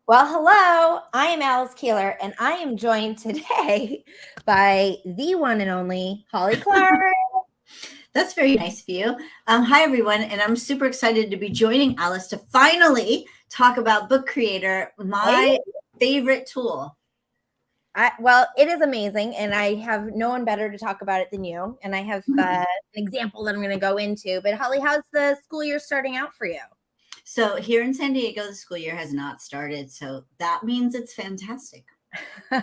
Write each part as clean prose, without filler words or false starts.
Well, hello, I am Alice Keeler, and I am joined today by the one and only Holly Clark. That's very nice of you. Hi, everyone, and I'm super excited to be joining Alice to finally talk about Book Creator, my favorite tool. Well, it is amazing, and I have no one better to talk about it than you. And I have an example that I'm going to go into. But Holly, how's the school year starting out for you? So here in San Diego, the school year has not started, so that means it's fantastic. I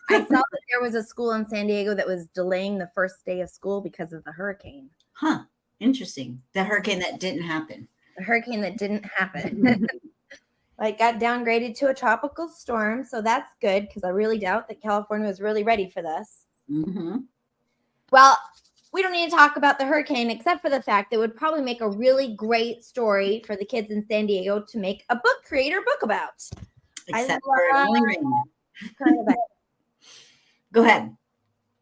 saw that there was a school in San Diego that was delaying the first day of school because of the hurricane. Huh, interesting. The hurricane that didn't happen. The hurricane that didn't happen. Like got downgraded to a tropical storm, so that's good because I really doubt that California was really ready for this. Mm-hmm. Well, we don't need to talk about the hurricane except for the fact that it would probably make a really great story for the kids in San Diego to make a book creator book about. Except for current events. Go ahead.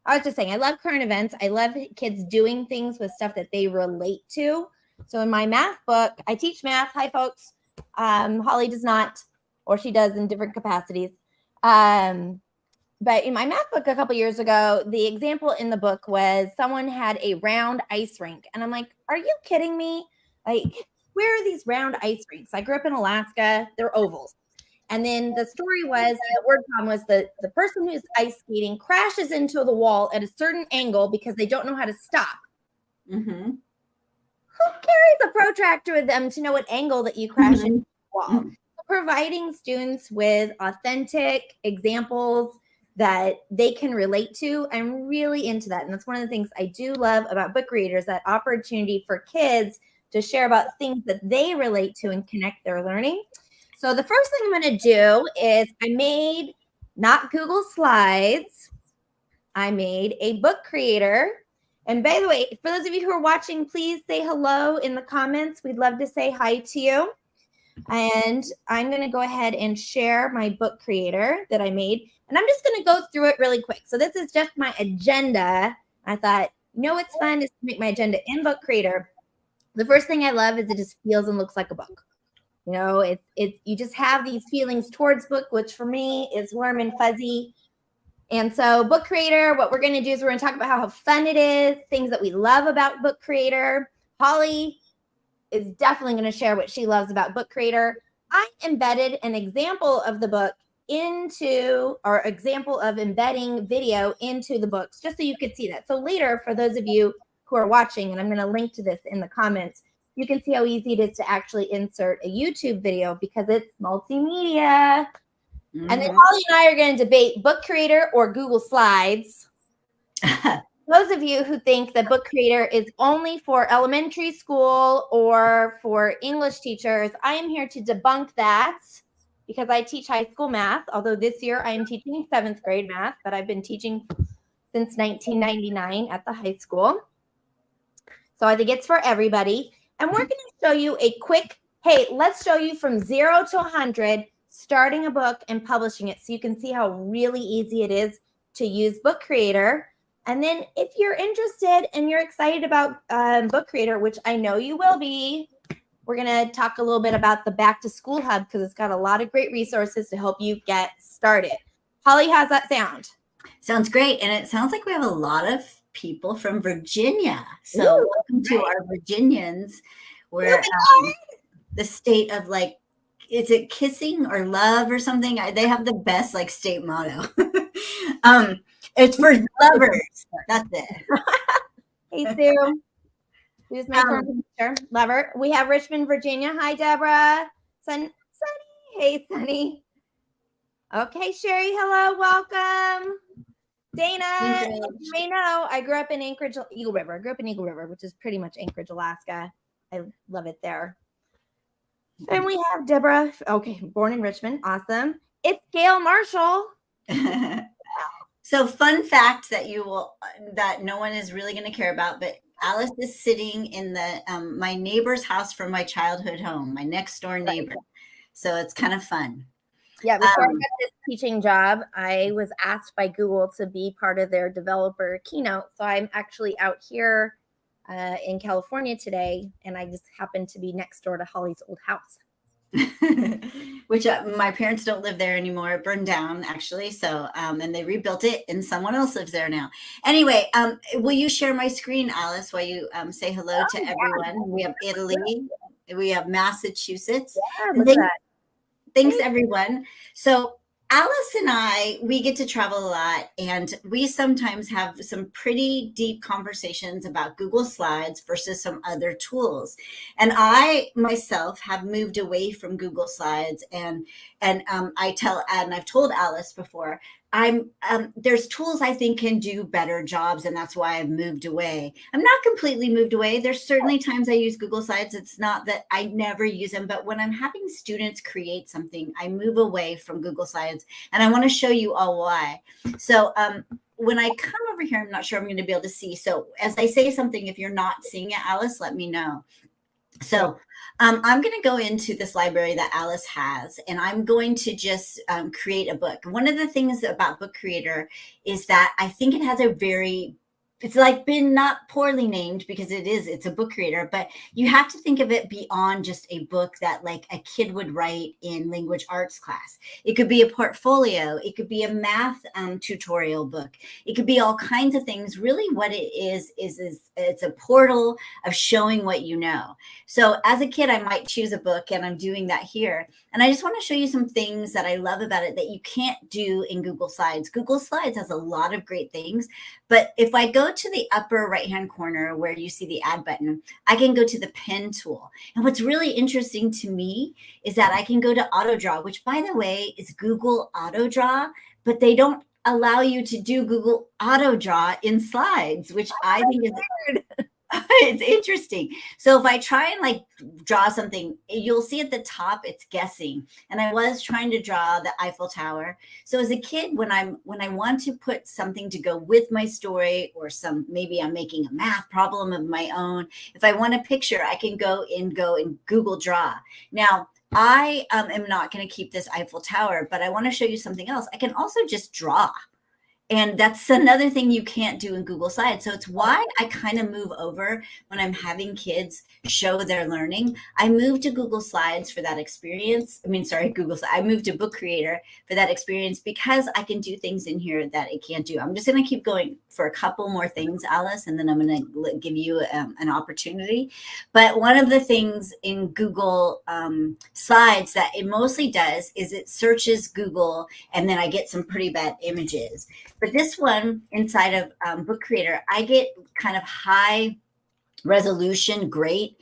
I was just saying, I love current events. I love kids doing things with stuff that they relate to. So in my math book, I teach math. Hi, folks. Holly does not, or she does in different capacities. But in my math book a couple years ago, the example in the book was someone had a round ice rink. And I'm like, are you kidding me? Like, where are these round ice rinks? I grew up in Alaska. They're ovals. And then the story was, the word problem was the person who's ice skating crashes into the wall at a certain angle because they don't know how to stop. Mm-hmm. Who carries a protractor with them to know what angle that you crash into the wall? Mm-hmm. Providing students with authentic examples that they can relate to. I'm really into that. And that's one of the things I do love about book readers, that opportunity for kids to share about things that they relate to and connect their learning. So the first thing I'm going to do is I made not Google Slides. I made a book creator. And by the way, for those of you who are watching, please say hello in the comments. We'd love to say hi to you. And I'm going to go ahead and share my book creator that I made. And I'm just going to go through it really quick. So this is just my agenda. I thought, what's fun is to make my agenda in book creator. The first thing I love is it just feels and looks like a book. You just have these feelings towards book, which for me is warm and fuzzy. And so book creator, what we're going to do is we're going to talk about how fun it is, things that we love about book creator. Holly is definitely going to share what she loves about book creator. I embedded an example of the book example of embedding video into the books, just so you could see that. So later, for those of you who are watching, and I'm going to link to this in the comments, you can see how easy it is to actually insert a YouTube video because it's multimedia. Mm-hmm. And then Holly and I are going to debate book creator or Google Slides. Those of you who think that book creator is only for elementary school or for English teachers, I am here to debunk that because I teach high school math. Although this year I am teaching 7th grade math, but I've been teaching since 1999 at the high school. So I think it's for everybody. And we're going to show you a quick, hey, let's show you from 0 to 100, starting a book and publishing it so you can see how really easy it is to use book creator. And then if you're interested and you're excited about book creator, which I know you will be, we're going to talk a little bit about the Back to School Hub because it's got a lot of great resources to help you get started. Holly, how's that sound? Sounds great. And it sounds like we have a lot of people from Virginia. So welcome to our Virginians. We're the state of is it kissing or love or something? They have the best state motto. It's for lovers. That's it. Hey, Sue. Who's my former teacher? Lover. We have Richmond, Virginia. Hi, Deborah. Sunny. Hey, Sunny. Okay, Sherry. Hello. Welcome. Dana, you may know, I grew up in Anchorage, Eagle River. I grew up in Eagle River, which is pretty much Anchorage, Alaska. I love it there. And we have Deborah. Okay, born in Richmond. Awesome. It's Gail Marshall. So fun fact that that no one is really going to care about, but Alice is sitting in my neighbor's house from my childhood home, my next door neighbor. So it's kind of fun. Yeah, before I got this teaching job, I was asked by Google to be part of their developer keynote. So I'm actually out here in California today, and I just happened to be next door to Holly's old house. which my parents don't live there anymore. It burned down actually. So, and they rebuilt it and someone else lives there now. Anyway, will you share my screen, Alice, while you say hello to everyone? We have Italy, we have Massachusetts, and Look at that. thanks everyone. So Alice and I, we get to travel a lot, and we sometimes have some pretty deep conversations about Google Slides versus some other tools. And I myself have moved away from Google Slides, and I've told Alice before, there's tools I think can do better jobs, and that's why I've moved away. I'm not completely moved away. There's certainly times I use Google Slides. It's not that I never use them, but when I'm having students create something, I move away from Google Slides, and I want to show you all why. So when I come over here, I'm not sure I'm going to be able to see. So as I say something, if you're not seeing it, Alice, let me know. So I'm going to go into this library that Alice has, and I'm going to just create a book. One of the things about Book Creator is that I think it has it's like been not poorly named because it's a book creator, but you have to think of it beyond just a book that like a kid would write in language arts class. It could be a portfolio. It could be a math tutorial book. It could be all kinds of things. Really what it is it's a portal of showing what you know. So as a kid, I might choose a book, and I'm doing that here. And I just want to show you some things that I love about it that you can't do in Google Slides. Google Slides has a lot of great things, but if I go to the upper right-hand corner where you see the add button, I can go to the pen tool. And what's really interesting to me is that I can go to auto draw, which by the way is Google Auto Draw, but they don't allow you to do Google Auto Draw in Slides, which I think is weird. It's interesting. So if I try and like draw something, you'll see at the top it's guessing. And I was trying to draw the Eiffel Tower. So as a kid, when I want to put something to go with my story, or maybe I'm making a math problem of my own, if I want a picture, I can go and Google Draw. Now, I am not going to keep this Eiffel Tower, but I want to show you something else. I can also just draw. And that's another thing you can't do in Google Slides. So it's why I kind of move over when I'm having kids show their learning. I move to Google Slides for that experience. I moved to Book Creator for that experience because I can do things in here that it can't do. I'm just going to keep going for a couple more things, Alice, and then I'm going to give you an opportunity. But one of the things in Google Slides that it mostly does is it searches Google, and then I get some pretty bad images. But this one inside of Book Creator, I get kind of high resolution, great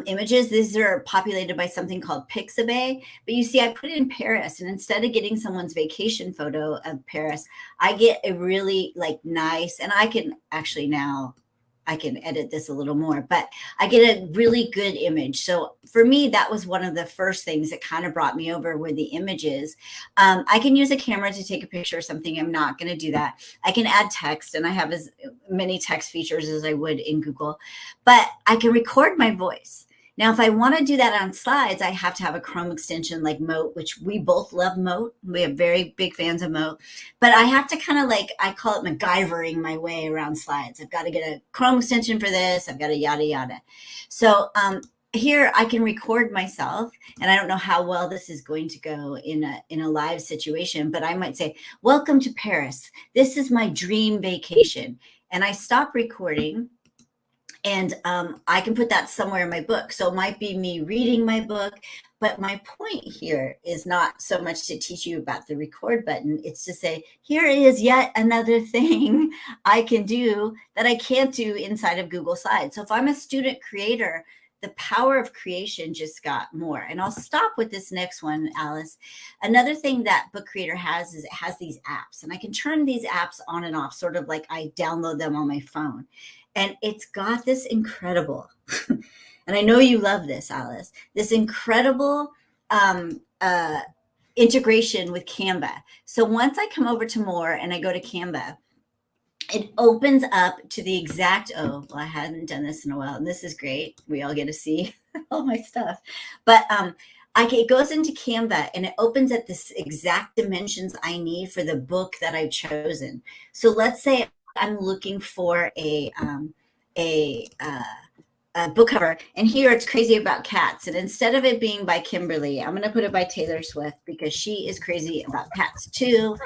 images. These are populated by something called Pixabay. But you see, I put in Paris, and instead of getting someone's vacation photo of Paris, I get a really like nice, and I can actually now I can edit this a little more, but I get a really good image. So for me, that was one of the first things that kind of brought me over were the images. I can use a camera to take a picture of something. I'm not going to do that. I can add text, and I have as many text features as I would in Google, but I can record my voice. Now, if I want to do that on Slides, I have to have a Chrome extension like Moat, which we both love Moat. We have very big fans of Moat. But I have to kind of like, I call it MacGyvering my way around Slides. I've got to get a Chrome extension for this. I've got to yada, yada. So here I can record myself, and I don't know how well this is going to go in a live situation, but I might say, welcome to Paris. This is my dream vacation. And I stop recording. And I can put that somewhere in my book. So it might be me reading my book. But my point here is not so much to teach you about the record button. It's to say, here is yet another thing I can do that I can't do inside of Google Slides. So if I'm a student creator, the power of creation just got more. And I'll stop with this next one, Alice. Another thing that Book Creator has is it has these apps. And I can turn these apps on and off, sort of like I download them on my phone. And it's got this incredible, and I know you love this, Alice, this incredible integration with Canva. So once I come over to more and I go to Canva, it opens up to the exact, I hadn't done this in a while, and this is great. We all get to see all my stuff. But it goes into Canva, and it opens at this exact dimensions I need for the book that I've chosen. So let's say I'm looking for book cover. And here it's Crazy About Cats. And instead of it being by Kimberly, I'm going to put it by Taylor Swift because she is crazy about cats too.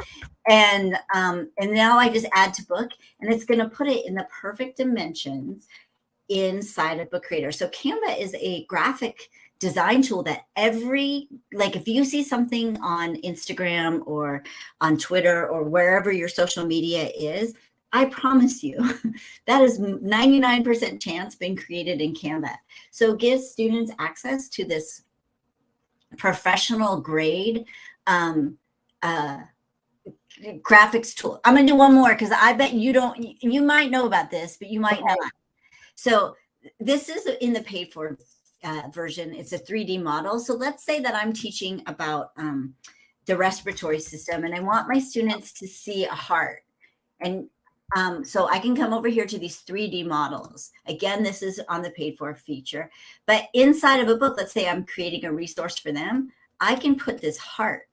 And now I just add to book, and it's going to put it in the perfect dimensions inside of Book Creator. So Canva is a graphic design tool that if you see something on Instagram or on Twitter or wherever your social media is, I promise you that is 99% chance being created in Canva. So give students access to this professional grade graphics tool. I'm going to do one more because I bet you might know about this, but you might not. So this is in the paid for version. It's a 3D model. So let's say that I'm teaching about the respiratory system and I want my students to see a heart. And so I can come over here to these 3D models. Again, this is on the paid for feature, but inside of a book, let's say I'm creating a resource for them. I can put this heart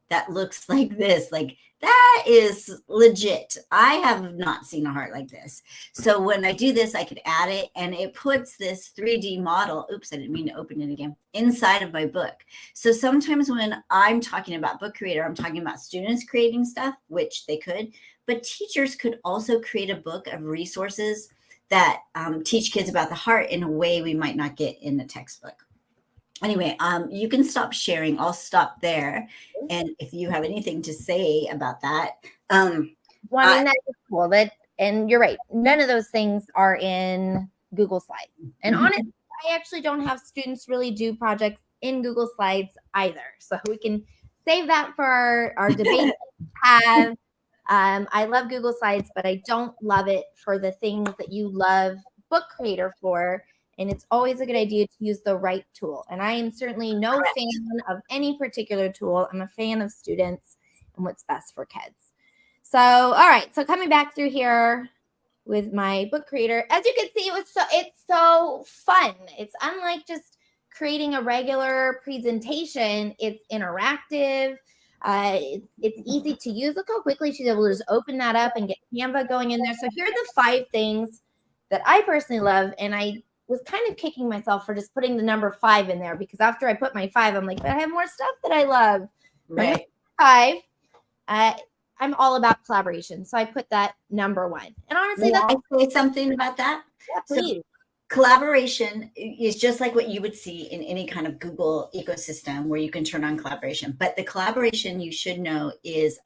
that looks like this, like that is legit. I have not seen a heart like this. So when I do this, I could add it and it puts this 3D model, oops, I didn't mean to open it again, inside of my book. So sometimes when I'm talking about Book Creator, I'm talking about students creating stuff, which they could, but teachers could also create a book of resources that teach kids about the heart in a way we might not get in the textbook. Anyway, you can stop sharing. I'll stop there. And if you have anything to say about that. Well, I mean, that's cool. And you're right. None of those things are in Google Slides. And honestly, I actually don't have students really do projects in Google Slides either. So we can save that for our debate. I love Google Slides, but I don't love it for the things that you love Book Creator for. And it's always a good idea to use the right tool. And I am certainly no fan of any particular tool. I'm a fan of students and what's best for kids. So, all right. So coming back through here with my Book Creator, as you can see, it's so fun. It's unlike just creating a regular presentation. It's interactive. It's easy to use. Look how quickly she's able to just open that up and get Canva going in there. So here are the 5 things that I personally love. And I was kind of kicking myself for just putting the number 5 in there because after I put my 5, I'm like, but I have more stuff that I love. Right. 5. I'm all about collaboration. So I put that number 1. And honestly, I say something about that. Yeah, please. So collaboration is just like what you would see in any kind of Google ecosystem where you can turn on collaboration. But the collaboration, you should know, is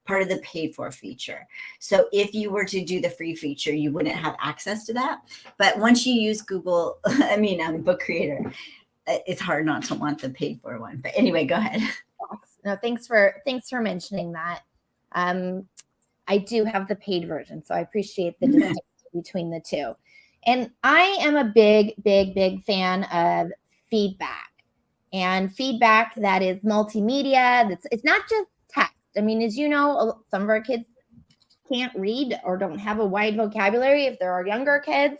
part of the paid for feature. So if you were to do the free feature, you wouldn't have access to that. But once you use Google, Book Creator, it's hard not to want the paid for one. But anyway, go ahead. No, thanks for mentioning that. I do have the paid version, so I appreciate the distinction between the two. And I am a big, big, big fan of feedback, and feedback that is multimedia. It's not just text. I mean, as you know, some of our kids can't read or don't have a wide vocabulary if there are younger kids,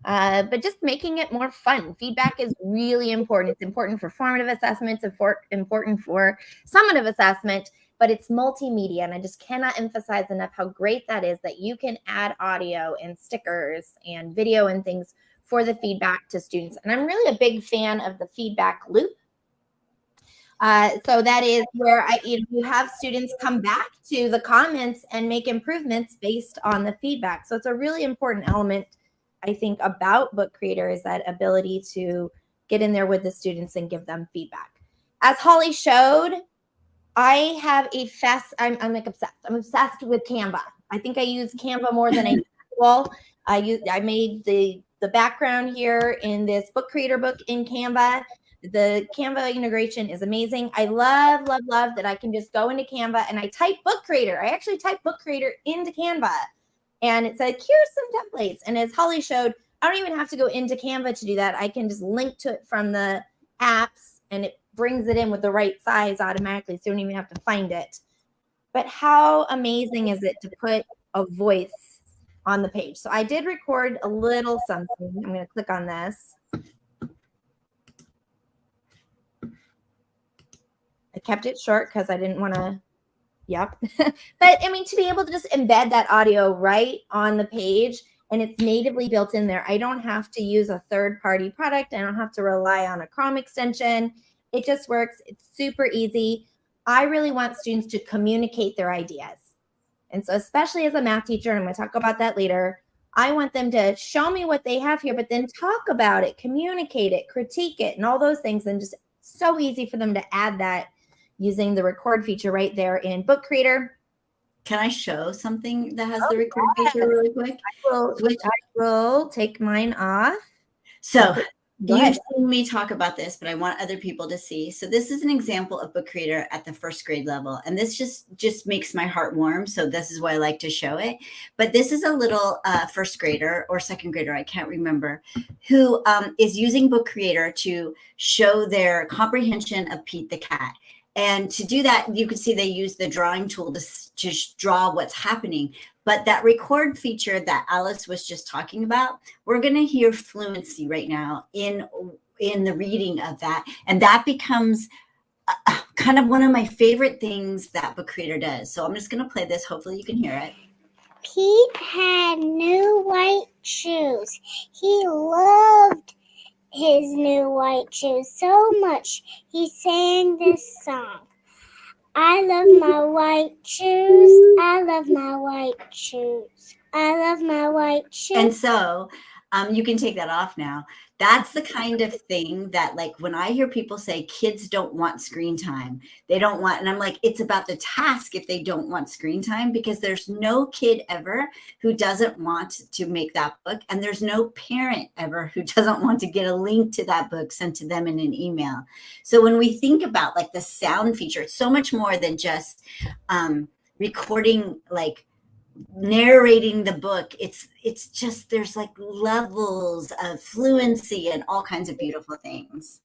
but just making it more fun. Feedback is really important. It's important for formative assessment. It's important for summative assessment. But it's multimedia, and I just cannot emphasize enough how great that is, that you can add audio and stickers and video and things for the feedback to students. And I'm really a big fan of the feedback loop. So that is where you have students come back to the comments and make improvements based on the feedback. So it's a really important element, I think, about Book Creator, is that ability to get in there with the students and give them feedback. As Holly showed, I have I'm like obsessed. I'm obsessed with Canva. I think I use Canva more than I usual. I made the background here in this Book Creator book in Canva. The Canva integration is amazing. I love, love, love that I can just go into Canva and I type Book Creator. I actually type Book Creator into Canva, and it said, here's some templates. And as Holly showed, I don't even have to go into Canva to do that. I can just link to it from the apps, and it brings it in with the right size automatically, so you don't even have to find it. But how amazing is it to put a voice on the page? So I did record a little something. I'm going to click on this. I kept it short because I didn't want to, yep. But I mean, to be able to just embed that audio right on the page and it's natively built in there. I don't have to use a third-party product. I don't have to rely on a Chrome extension. It just works. It's super easy. I really want students to communicate their ideas. And so especially as a math teacher, and I'm going to talk about that later, I want them to show me what they have here, but then talk about it, communicate it, critique it, and all those things. And just so easy for them to add that using the record feature right there in Book Creator. Can I show something that has the record feature really quick? I will take mine off. So you've seen me talk about this, but I want other people to see. So this is an example of Book Creator at the first grade level. And this just makes my heart warm. So this is why I like to show it. But this is a little first grader or second grader, I can't remember, who is using Book Creator to show their comprehension of Pete the Cat. And to do that, you can see they use the drawing tool to draw what's happening. But that record feature that Alice was just talking about, we're going to hear fluency right now in the reading of that. And that becomes kind of one of my favorite things that Book Creator does. So I'm just going to play this. Hopefully you can hear it. Pete had new white shoes. He loved his new white shoes so much. He sang this song. I love my white shoes. I love my white shoes. I love my white shoes. And so you can take that off now. That's the kind of thing that, like, when I hear people say kids don't want screen time, they don't want, and I'm like, it's about the task if they don't want screen time, because there's no kid ever who doesn't want to make that book. And there's no parent ever who doesn't want to get a link to that book sent to them in an email. So when we think about like the sound feature, it's so much more than just recording, like narrating the book. It's just, there's like levels of fluency and all kinds of beautiful things.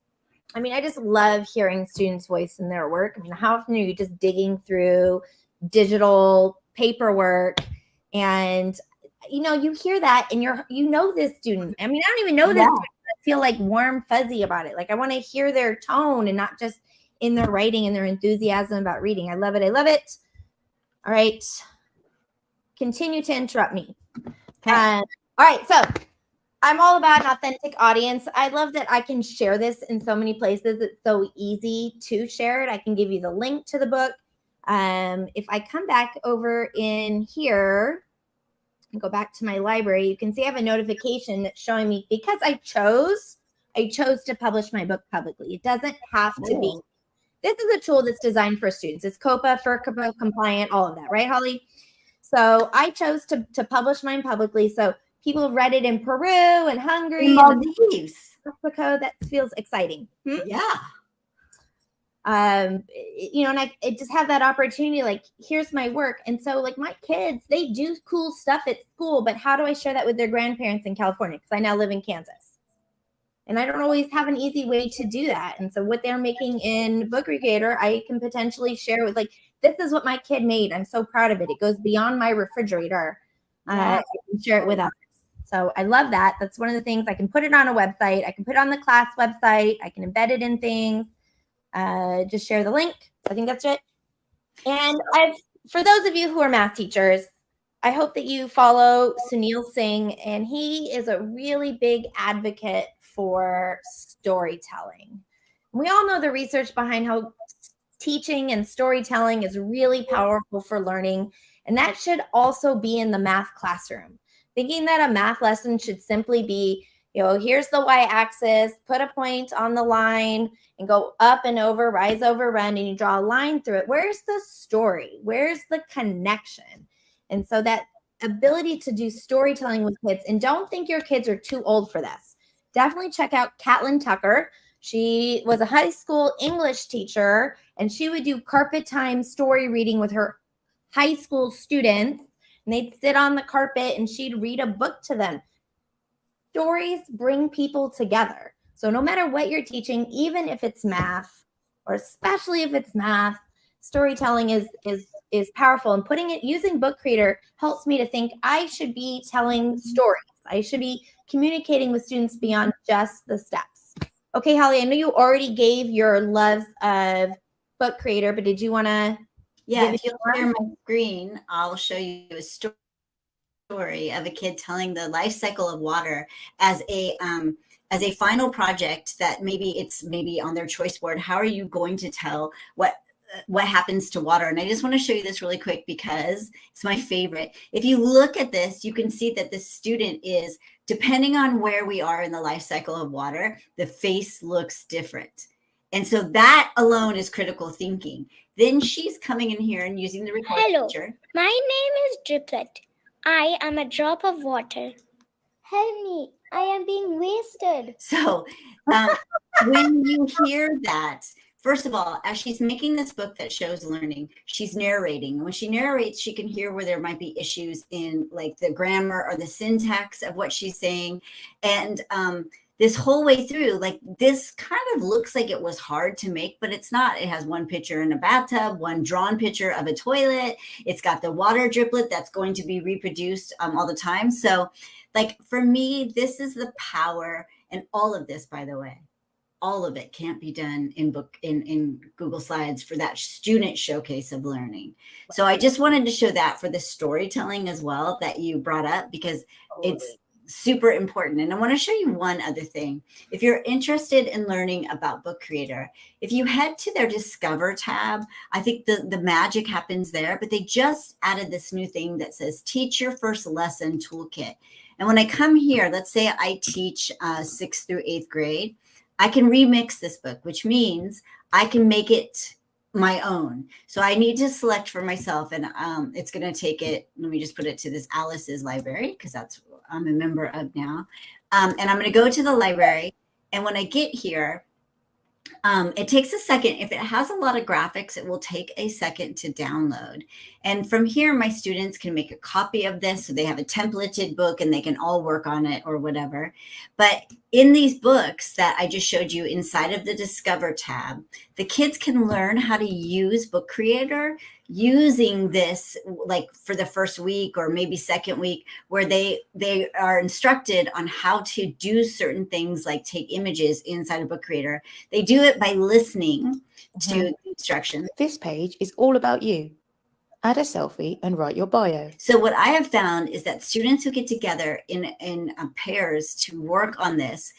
I mean, I just love hearing students' voice in their work. I mean, how often are you just digging through digital paperwork and, you know, you hear that and you know this student. I mean, I don't even know this student. I feel like warm, fuzzy about it. Like I want to hear their tone and not just in their writing and their enthusiasm about reading. I love it. I love it. All right. Continue to interrupt me. Okay. All right. So I'm all about an authentic audience. I love that I can share this in so many places. It's so easy to share it. I can give you the link to the book. If I come back over in here and go back to my library, you can see I have a notification that's showing me, because I chose to publish my book publicly. It doesn't have to be. This is a tool that's designed for students. It's COPA, FERPA compliant, all of that, right, Holly? So I chose to publish mine publicly. So people have read it in Peru and Hungary, in Maldives, Mexico. That feels exciting. Yeah. You know, and I just have that opportunity, like, here's my work. And so like my kids, they do cool stuff at school, but how do I share that with their grandparents in California? Because I now live in Kansas. And I don't always have an easy way to do that. And so what they're making in Book Creator, I can potentially share with, like, this is what my kid made. I'm so proud of it. It goes beyond my refrigerator. I can share it with others. So I love that. That's one of the things. I can put it on a website. I can put it on the class website. I can embed it in things. Just share the link. I think that's it. And for those of you who are math teachers, I hope that you follow Sunil Singh, and he is a really big advocate for storytelling. We all know the research behind how teaching and storytelling is really powerful for learning, and that should also be in the math classroom. Thinking that a math lesson should simply be, you know, here's the y-axis, put a point on the line and go up and over, rise over, run, and you draw a line through it. Where's the story? Where's the connection? And so that ability to do storytelling with kids, and don't think your kids are too old for this. Definitely check out Catlin Tucker. She was a high school English teacher, and she would do carpet time story reading with her high school students, and they'd sit on the carpet and she'd read a book to them. Stories bring people together. So no matter what you're teaching, even if it's math, or especially if it's math, storytelling is powerful. And using Book Creator helps me to think I should be telling stories. I should be communicating with students beyond just the steps. Okay, Holly, I know you already gave your loves of Book Creator, but did you want to? Yeah, if you'll share my screen, I'll show you a story story of a kid telling the life cycle of water as a final project that maybe on their choice board. How are you going to tell what happens to water? And I just want to show you this really quick because it's my favorite. If you look at this, you can see that this student is, depending on where we are in the life cycle of water, the face looks different. And so that alone is critical thinking. Then she's coming in here and using the record feature. My name is Driplet. I am a drop of water. Help me. I am being wasted. So when you hear that, first of all, as she's making this book that shows learning, she's narrating. When she narrates, she can hear where there might be issues in like the grammar or the syntax of what she's saying. And this whole way through, like this kind of looks like it was hard to make, but it's not. It has one picture in a bathtub, one drawn picture of a toilet. It's got the water driplet that's going to be reproduced all the time. So like for me, this is the power, and all of this, by the way, all of it can't be done in Google Slides for that student showcase of learning. So I just wanted to show that for the storytelling as well that you brought up, because it's super important. And I want to show you one other thing. If you're interested in learning about Book Creator, if you head to their Discover tab, I think the magic happens there, but they just added this new thing that says Teach Your First Lesson Toolkit. And when I come here, let's say I teach 6th through 8th grade, I can remix this book, which means I can make it my own. So I need to select for myself, and it's going to take it. Let me just put it to this Alice's library, because that's what I'm a member of now. And I'm going to go to the library. And when I get here, it takes a second. If it has a lot of graphics, it will take a second to download. And from here, my students can make a copy of this. So they have a templated book and they can all work on it or whatever. But in these books that I just showed you inside of the Discover tab, the kids can learn how to use Book Creator using this like for the first week or maybe second week, where they are instructed on how to do certain things like take images inside of Book Creator. They do it by listening to instructions. This page is all about you. Add a selfie and write your bio. So what I have found is that students who get together in pairs to work on this,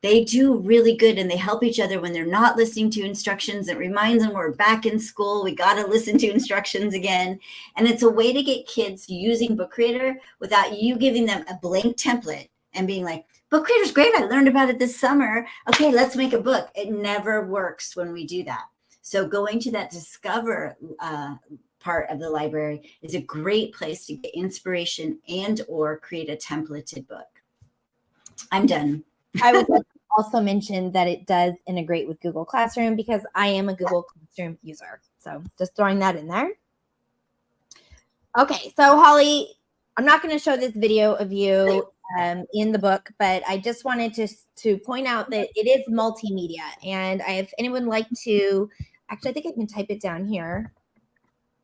they do really good, and they help each other when they're not listening to instructions. It reminds them we're back in school. We got to listen to instructions again. And it's a way to get kids using Book Creator without you giving them a blank template and being like, Book Creator's great. I learned about it this summer. Okay, let's make a book. It never works when we do that. So going to that Discover part of the library is a great place to get inspiration and or create a templated book. I'm done. I would like to also mention that it does integrate with Google Classroom, because I am a Google Classroom user. So just throwing that in there. Okay, so Holly, I'm not going to show this video of you in the book, but I just wanted to point out that it is multimedia. And if anyone would like to, actually, I think I can type it down here.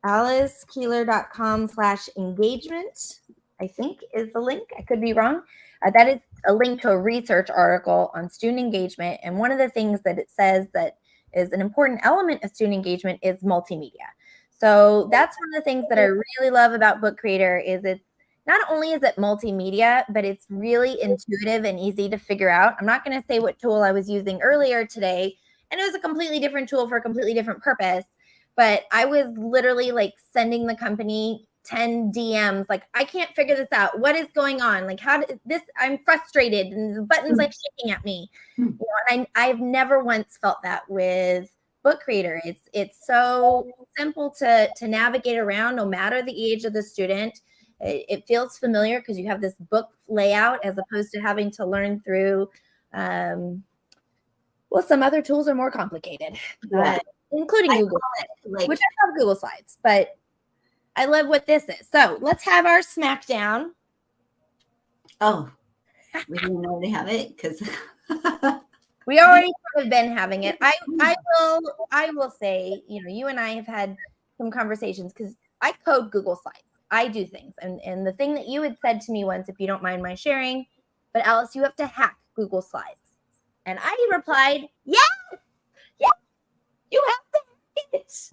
AliceKeeler.com/engagement, I think is the link. I could be wrong. That is a link to a research article on student engagement. And one of the things that it says that is an important element of student engagement is multimedia. So that's one of the things that I really love about Book Creator is it's not only is it multimedia, but it's really intuitive and easy to figure out. I'm not going to say what tool I was using earlier today, and it was a completely different tool for a completely different purpose. But I was literally like sending the company 10 DMs, like, I can't figure this out. What is going on? Like, how did this? I'm frustrated, and the button's like shaking at me. You know, and I've never once felt that with Book Creator. It's so simple to navigate around, no matter the age of the student. It feels familiar because you have this book layout as opposed to having to learn through. Well, some other tools are more complicated, including Google, which I love Google Slides, but I love what this is. So let's have our Smackdown. Oh, we didn't already have it because we already have been having it. I will say, you know, you and I have had some conversations because I code Google Slides. I do things. And the thing that you had said to me once, if you don't mind my sharing, but Alice, you have to hack Google Slides. And I replied, yeah, you have to hack it.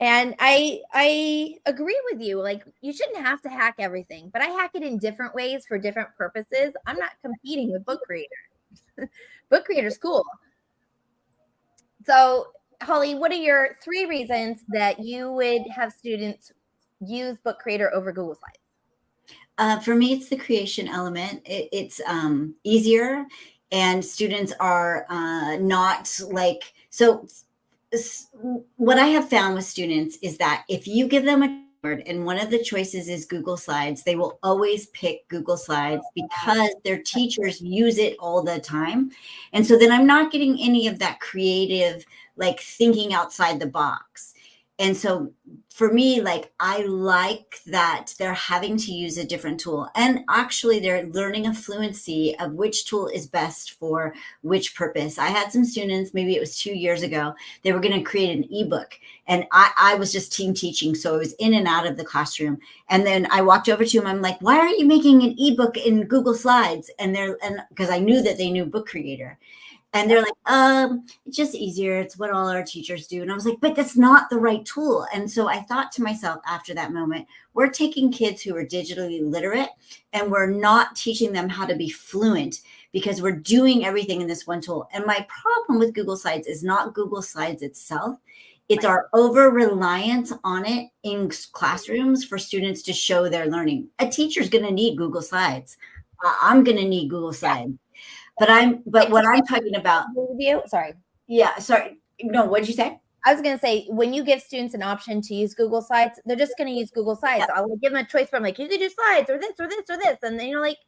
And I agree with you. Like, you shouldn't have to hack everything, but I hack it in different ways for different purposes. I'm not competing with Book Creator. Book Creator's cool. So, Holly, what are your 3 reasons that you would have students use Book Creator over Google Slides? For me, it's the creation element. It's easier, and students are not like, so what I have found with students is that if you give them a word and one of the choices is Google Slides, they will always pick Google Slides because their teachers use it all the time. And so then I'm not getting any of that creative, like thinking outside the box. And so for me, like, I like that they're having to use a different tool, and actually they're learning a fluency of which tool is best for which purpose. I had some students, maybe it was 2 years ago, they were going to create an ebook, and I was just team teaching. So I was in and out of the classroom. And then I walked over to them. I'm like, why are you making an ebook in Google Slides? And because I knew that they knew Book Creator. And they're like, it's just easier. It's what all our teachers do. And I was like, but that's not the right tool. And so I thought to myself after that moment, we're taking kids who are digitally literate and we're not teaching them how to be fluent because we're doing everything in this one tool. And my problem with Google Slides is not Google Slides itself. It's our over-reliance on it in classrooms for students to show their learning. A teacher's going to need Google Slides. I'm going to need Google Slides. But what I'm talking about. Sorry. Yeah. Sorry. No, what did you say? I was going to say, when you give students an option to use Google Slides, they're just going to use Google Slides. Yeah. I'll give them a choice from like, you could do slides or this or this or this. And then, like,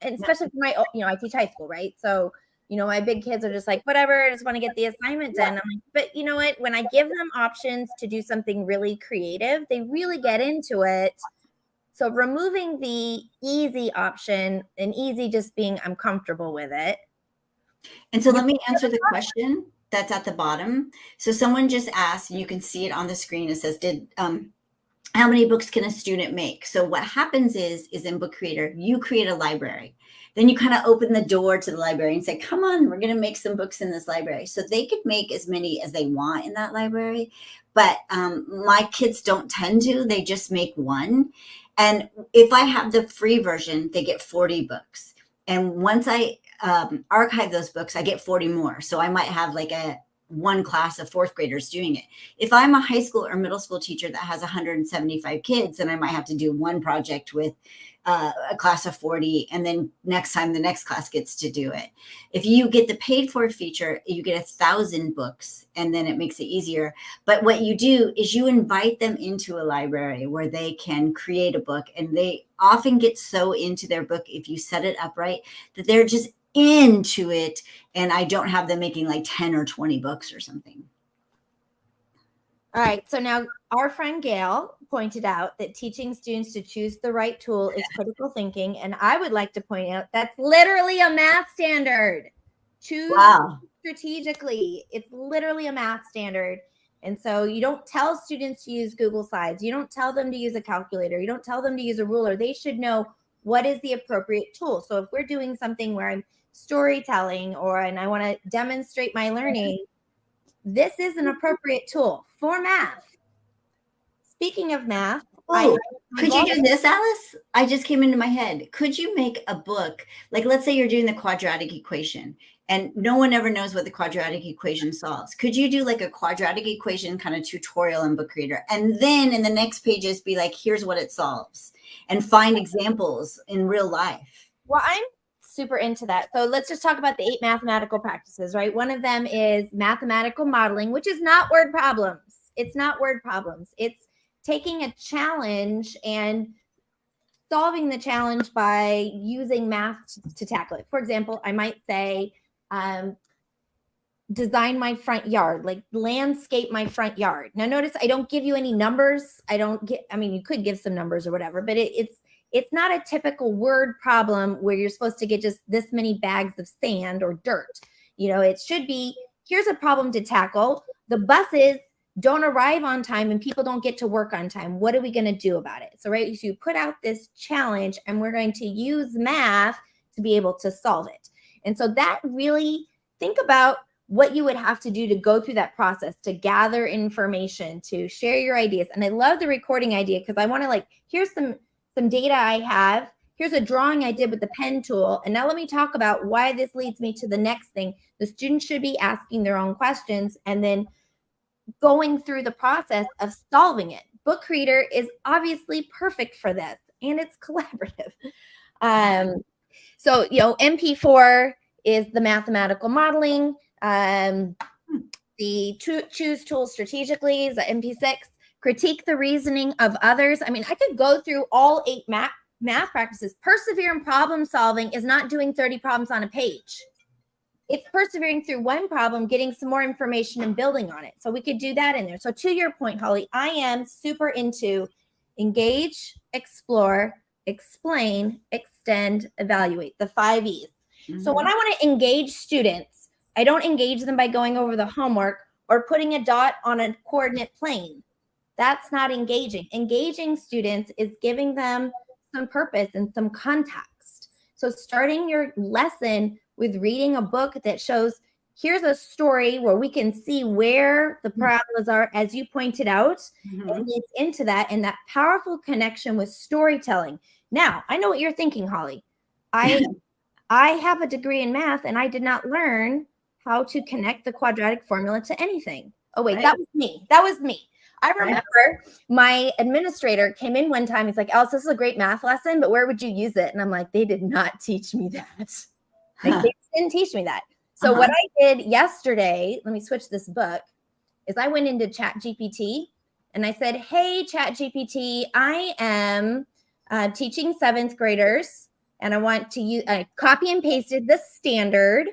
and especially for my, I teach high school, right? So, my big kids are just like, whatever, I just want to get the assignment done. I'm like, but you know what? When I give them options to do something really creative, they really get into it. So removing the easy option, and easy just being I'm comfortable with it. And so let me answer the question that's at the bottom. So someone just asked, and you can see it on the screen. It says, how many books can a student make? So what happens is in Book Creator, you create a library. Then you kind of open the door to the library and say, come on, we're going to make some books in this library. So they could make as many as they want in that library. But my kids don't tend to. They just make one. And if I have the free version, they get 40 books. And once I archive those books, I get 40 more. So I might have like one class of 4th graders doing it. If I'm a high school or middle school teacher that has 175 kids, then I might have to do one project with a class of 40. And then next time the next class gets to do it. If you get the paid for feature, you get 1,000 books, and then it makes it easier. But what you do is you invite them into a library where they can create a book, and they often get so into their book, if you set it up right, that they're just into it. And I don't have them making like 10 or 20 books or something. All right. So now our friend Gail pointed out that teaching students to choose the right tool is critical thinking. And I would like to point out that's literally a math standard. Choose strategically. It's literally a math standard. And so you don't tell students to use Google Slides. You don't tell them to use a calculator. You don't tell them to use a ruler. They should know what is the appropriate tool. So if we're doing something where I'm storytelling and I want to demonstrate my learning, this is an appropriate tool for math. Speaking of math, could you do this, Alice? I just came into my head. Could you make a book? Like, let's say you're doing the quadratic equation and no one ever knows what the quadratic equation solves. Could you do like a quadratic equation kind of tutorial in Book Creator? And then in the next pages be like, here's what it solves, and find examples in real life. Well, I'm super into that. So let's just talk about the 8 mathematical practices, right? One of them is mathematical modeling, which is not word problems. It's not word problems. It's taking a challenge and solving the challenge by using math to tackle it. For example, I might say, design my front yard, like landscape my front yard. Now notice I don't give you any numbers. You could give some numbers or whatever, but it's not a typical word problem where you're supposed to get just this many bags of sand or dirt. It should be, here's a problem to tackle. The buses don't arrive on time and people don't get to work on time. What are we going to do about it? So you put out this challenge and we're going to use math to be able to solve it. And so that really, think about what you would have to do to go through that process, to gather information, to share your ideas. And I love the recording idea because I want to like, here's some data I have. Here's a drawing I did with the pen tool. And now let me talk about why this leads me to the next thing. The students should be asking their own questions and then going through the process of solving it. Book Creator is obviously perfect for this, and it's collaborative. So, you know, MP4 is the mathematical modeling. The choose tools strategically is the MP6. Critique the reasoning of others. I mean, I could go through all 8 math practices. Persevere in problem solving is not doing 30 problems on a page. It's persevering through one problem, getting some more information and building on it. So we could do that in there. So to your point, Holly, I am super into engage, explore, explain, extend, evaluate, the 5 E's. So when I want to engage students, I don't engage them by going over the homework or putting a dot on a coordinate plane. That's not engaging. Engaging students is giving them some purpose and some context. So starting your lesson with reading a book that shows, here's a story where we can see where the parabolas are, as you pointed out, and leads into that and that powerful connection with storytelling. Now, I know what you're thinking, Holly. I have a degree in math and I did not learn how to connect the quadratic formula to anything. Oh, wait, that was me. That was me. I remember my administrator came in one time. He's like, Alice, this is a great math lesson, but where would you use it? And I'm like, they did not teach me that. Like, they didn't teach me that. So what I did yesterday, let me switch this book, is I went into ChatGPT and I said, hey, ChatGPT, I am teaching 7th graders and I want to use, I copy and pasted the standard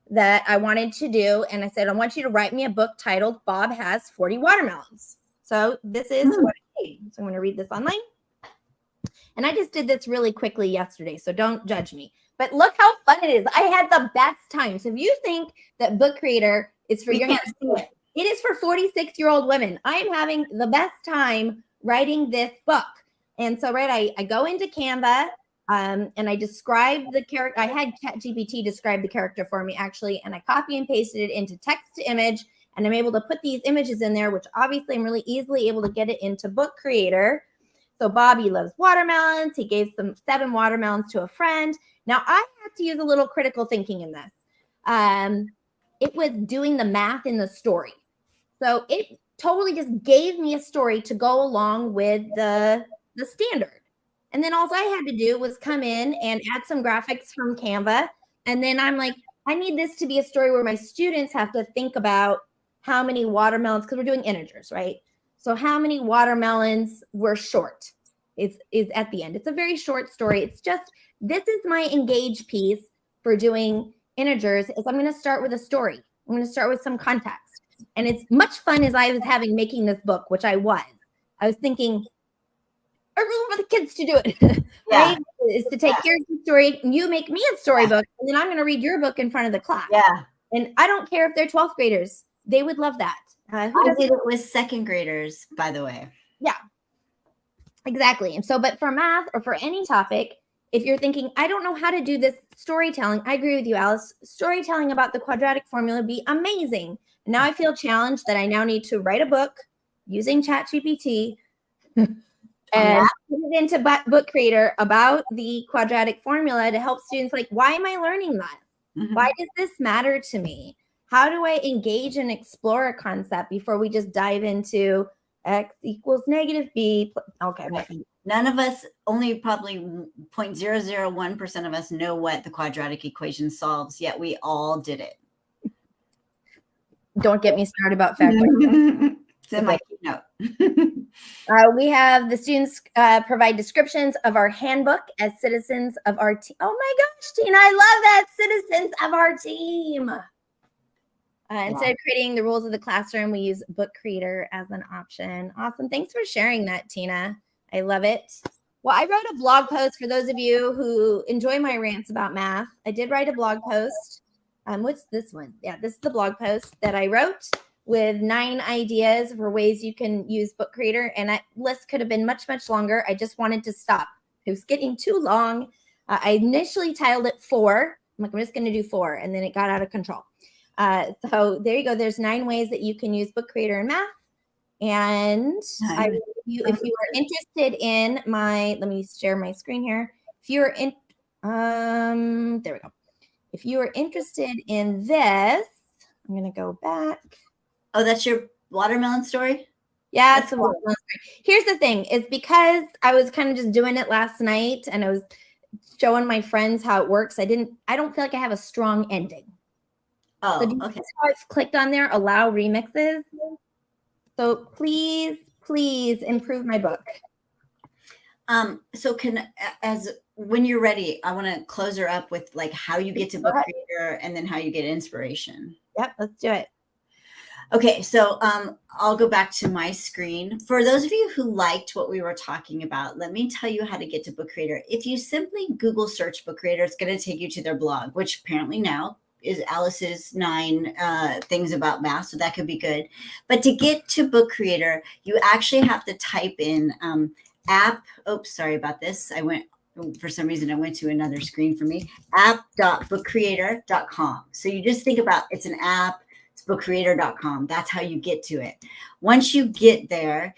that I wanted to do. And I said, I want you to write me a book titled Bob Has 40 Watermelons. So this is what I did. So I'm going to read this online. And I just did this really quickly yesterday, so don't judge me. But look how fun it is. I had the best time. So if you think that Book Creator is for young, it is for 46-year-old women. I am having the best time writing this book. And so, I go into Canva and I describe the character. I had ChatGPT describe the character for me, actually, and I copy and pasted it into text to image. And I'm able to put these images in there, which obviously I'm really easily able to get it into Book Creator. So Bobby loves watermelons. He gave 7 watermelons to a friend. Now I have to use a little critical thinking in this. It was doing the math in the story. So it totally just gave me a story to go along with the standard. And then all I had to do was come in and add some graphics from Canva. And then I'm like, I need this to be a story where my students have to think about how many watermelons, because we're doing integers, right? So how many watermelons were short is at the end. It's a very short story. It's just, this is my engage piece for doing integers, is I'm going to start with a story. I'm going to start with some context. And it's much fun as I was making this book, which I was thinking, I really want the kids to do it, right? Is to take your story, and you make me a storybook, and then I'm going to read your book in front of the class. Yeah. And I don't care if they're 12th graders. They would love that. I did it with 2nd graders, by the way. Yeah, exactly. And so, but for math or for any topic, if you're thinking, I don't know how to do this storytelling, I agree with you, Alice. Storytelling about the quadratic formula would be amazing. And now I feel challenged that I now need to write a book using ChatGPT and put it into Book Creator about the quadratic formula to help students like, why am I learning that? Why does this matter to me? How do I engage and explore a concept before we just dive into X equals negative B? Okay. Right. None of us, only probably 0.001% of us know what the quadratic equation solves, yet we all did it. Don't get me started about factoring. It's in my keynote. We have the students provide descriptions of our handbook as citizens of our team. Oh my gosh, Tina, I love that. Citizens of our team. Instead of creating the rules of the classroom, we use Book Creator as an option. Awesome. Thanks for sharing that, Tina. I love it. Well, I wrote a blog post for those of you who enjoy my rants about math. I did write a blog post. What's this one? Yeah, this is the blog post that I wrote with 9 ideas for ways you can use Book Creator. And that list could have been much, much longer. I just wanted to stop. It was getting too long. I initially titled it 4. I'm like, I'm just going to do 4. And then it got out of control. So there you go. There's 9 ways that you can use Book Creator in math. And I will give you, if you are interested in let me share my screen here. If you're in, there we go. If you are interested in this, I'm going to go back. Oh, that's your watermelon story? Yeah, it's a watermelon story. Here's the thing, is because I was kind of just doing it last night and I was showing my friends how it works. I don't feel like I have a strong ending. Oh, so okay. How I've clicked on there, allow remixes. So please improve my book. So when you're ready, I want to close her up with like how you get to Book Creator and then how you get inspiration. Yep, let's do it. Okay, so I'll go back to my screen. For those of you who liked what we were talking about, let me tell you how to get to Book Creator. If you simply Google search Book Creator, it's going to take you to their blog, which apparently now is Alice's 9 things about math, so that could be good. But to get to Book Creator, you actually have to type in oops, sorry about this. For some reason, I went to another screen for me, app.bookcreator.com. So you just think about it's an app, it's bookcreator.com. That's how you get to it. Once you get there,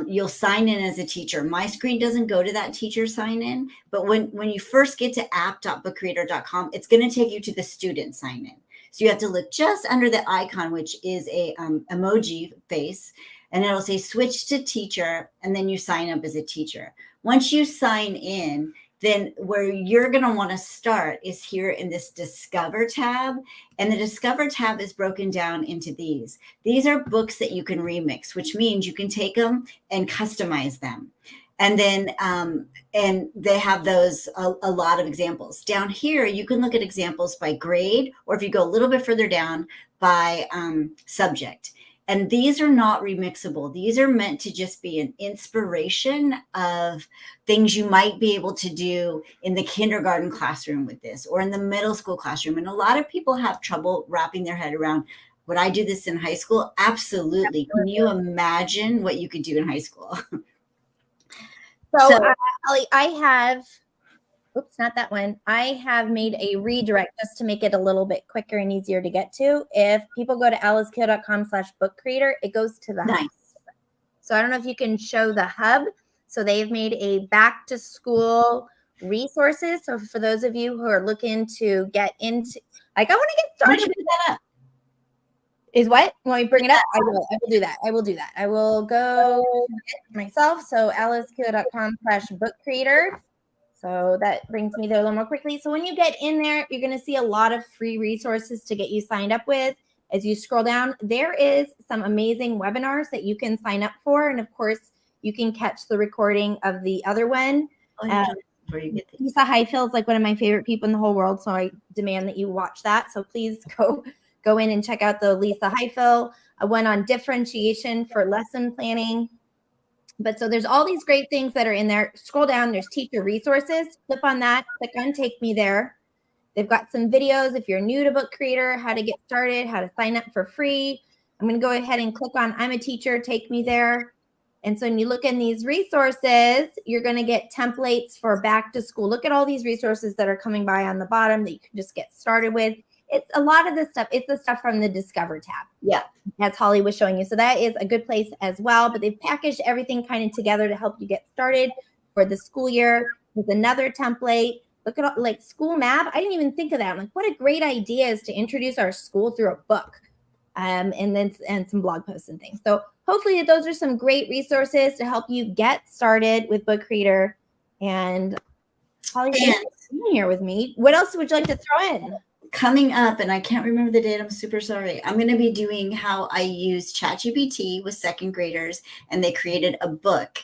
you'll sign in as a teacher. My screen doesn't go to that teacher sign in, but when you first get to app.bookcreator.com, it's going to take you to the student sign in. So you have to look just under the icon, which is a emoji face, and it'll say switch to teacher, and then you sign up as a teacher. Once you sign in, then where you're going to want to start is here in this Discover tab. And the Discover tab is broken down into these. These are books that you can remix, which means you can take them and customize them. And then, and they have those, a lot of examples. Down here, you can look at examples by grade, or if you go a little bit further down, by subject. And these are not remixable. These are meant to just be an inspiration of things you might be able to do in the kindergarten classroom with this, or in the middle school classroom. And a lot of people have trouble wrapping their head around, would I do this in high school? Absolutely. Can you imagine what you could do in high school? So Holly, I have, oops, not that one. I have made a redirect just to make it a little bit quicker and easier to get to. If people go to alicekeeler.com/book-creator, it goes to the hub. So I don't know if you can show the hub. So they've made a back to school resources. So for those of you who are looking to get into, like, I want to get started with that. Is what? You want me to bring it up? I will do that. I will do that. I will go myself. So alicekeeler.com/book-creator. So that brings me there a little more quickly. So when you get in there, you're going to see a lot of free resources to get you signed up with. As you scroll down, there is some amazing webinars that you can sign up for. And of course, you can catch the recording of the other one. Lisa Highfield is like one of my favorite people in the whole world. So I demand that you watch that. So please go in and check out the Lisa Highfield. I went on differentiation for lesson planning. But so there's all these great things that are in there. Scroll down, there's teacher resources. Click on that, click on Take Me There. They've got some videos if you're new to Book Creator, how to get started, how to sign up for free. I'm going to go ahead and click on I'm a Teacher, Take Me There. And so when you look in these resources, you're going to get templates for back to school. Look at all these resources that are coming by on the bottom that you can just get started with. It's a lot of this stuff. It's the stuff from the Discover tab. Yeah. As Holly was showing you. So that is a good place as well. But they've packaged everything kind of together to help you get started for the school year. With another template. Look at all, like school map. I didn't even think of that. I'm like, what a great idea is to introduce our school through a book. And some blog posts and things. So hopefully those are some great resources to help you get started with Book Creator. And Holly, thanks for being here with me. What else would you like to throw in? Coming up, and I can't remember the date, I'm super sorry. I'm going to be doing how I use ChatGPT with second graders, and they created a book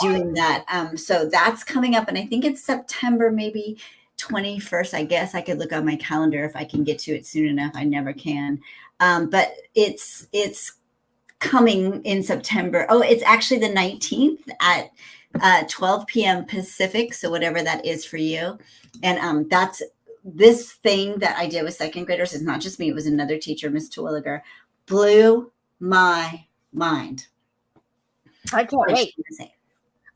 doing that. So that's coming up, and I think it's September, maybe 21st. I guess I could look on my calendar if I can get to it soon enough. I never can. But it's coming in September. Oh, it's actually the 19th at 12 p.m. Pacific. So whatever that is for you. And that's this thing that I did with second graders. Is not just me. It was another teacher, Miss Terwilliger, blew my mind. I can't wait.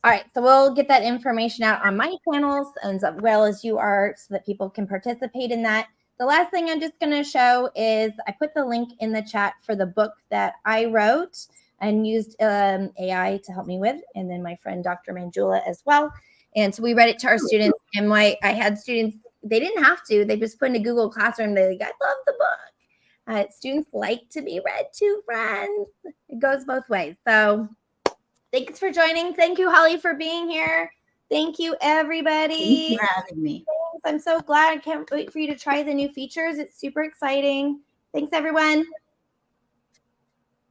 All right. So we'll get that information out on my channels as well as you are so that people can participate in that. the last thing I'm just going to show is I put the link in the chat for the book that I wrote and used AI to help me with, and then my friend Dr. Manjula as well. And so we read it to our students, and I had students, they didn't have to, they just put in a Google Classroom, they're like, I love the book. Students like to be read to, friends. It goes both ways. So thanks for joining. Thank you, Holly, for being here. Thank you, everybody. Thanks for having me. I'm so glad. I can't wait for you to try the new features. It's super exciting. Thanks, everyone.